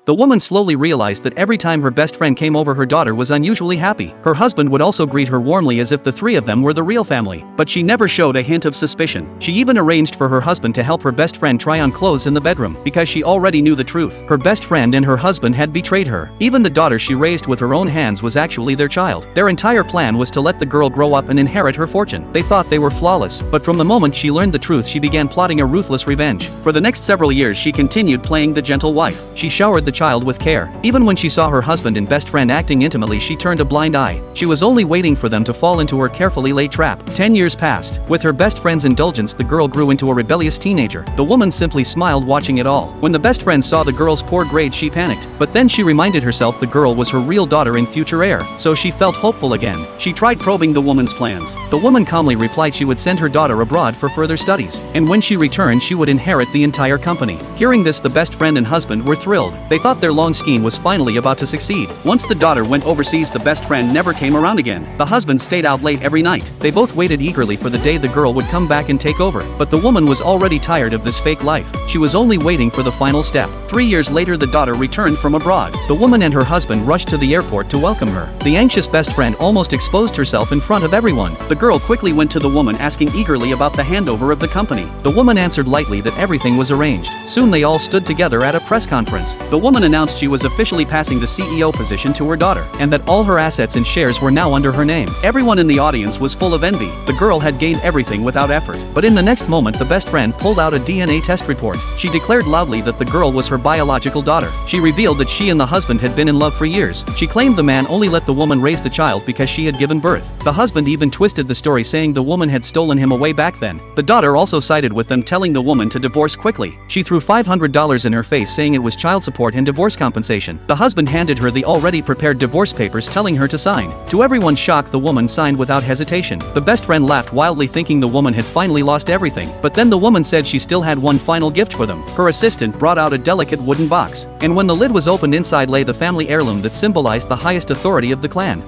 The woman slowly realized that every time her best friend came over, her daughter was unusually happy. Her husband would also greet her warmly as if the three of them were the real family, but she never showed a hint of suspicion. She even arranged for her husband to help her best friend try on clothes in the bedroom, because she already knew the truth. Her best friend and her husband had betrayed her. Even the daughter she raised with her own hands was actually their child. Their entire plan was to let the girl grow up and inherit her fortune. They thought they were flawless, but from the moment she learned the truth, she began plotting a ruthless revenge. For the next several years she continued playing the gentle wife. She showered the child with care. Even when she saw her husband and best friend acting intimately, she turned a blind eye. She was only waiting for them to fall into her carefully laid trap. 10 years passed. With her best friend's indulgence, the girl grew into a rebellious teenager. The woman simply smiled watching it all. When the best friend saw the girl's poor grades, she panicked. But then she reminded herself the girl was her real daughter and future heir, so she felt hopeful again. She tried probing the woman's plans. The woman calmly replied she would send her daughter abroad for further studies, and when she returned she would inherit the entire company. Hearing this, the best friend and husband were thrilled. They thought their long scheme was finally about to succeed. Once the daughter went overseas, the best friend never came around again. The husband stayed out late every night. They both waited eagerly for the day the girl would come back and take over, but the woman was already tired of this fake life. She was only waiting for the final step. 3 years later, the daughter returned from abroad. The woman and her husband rushed to the airport to welcome her. The anxious best friend almost exposed herself in front of everyone. The girl quickly went to the woman, asking eagerly about the handover of the company. The woman answered lightly that everything was arranged. Soon they all stood together at a press conference. The woman announced she was officially passing the CEO position to her daughter, and that all her assets and shares were now under her name. Everyone in the audience was full of envy. The girl had gained everything without effort. But in the next moment, the best friend pulled out a DNA test report. She declared loudly that the girl was her biological daughter. She revealed that she and the husband had been in love for years. She claimed the man only let the woman raise the child because she had given birth. The husband even twisted the story, saying the woman had stolen him away back then. The daughter also sided with them, telling the woman to divorce quickly. She threw $500 in her face, saying it was child support and divorce compensation. The husband handed her the already prepared divorce papers, telling her to sign. To everyone's shock, the woman signed without hesitation. The best friend laughed wildly, thinking the woman had finally lost everything. But then the woman said she still had one final gift for them. Her assistant brought out a delicate wooden box, and when the lid was opened, inside lay the family heirloom that symbolized the highest authority of the clan.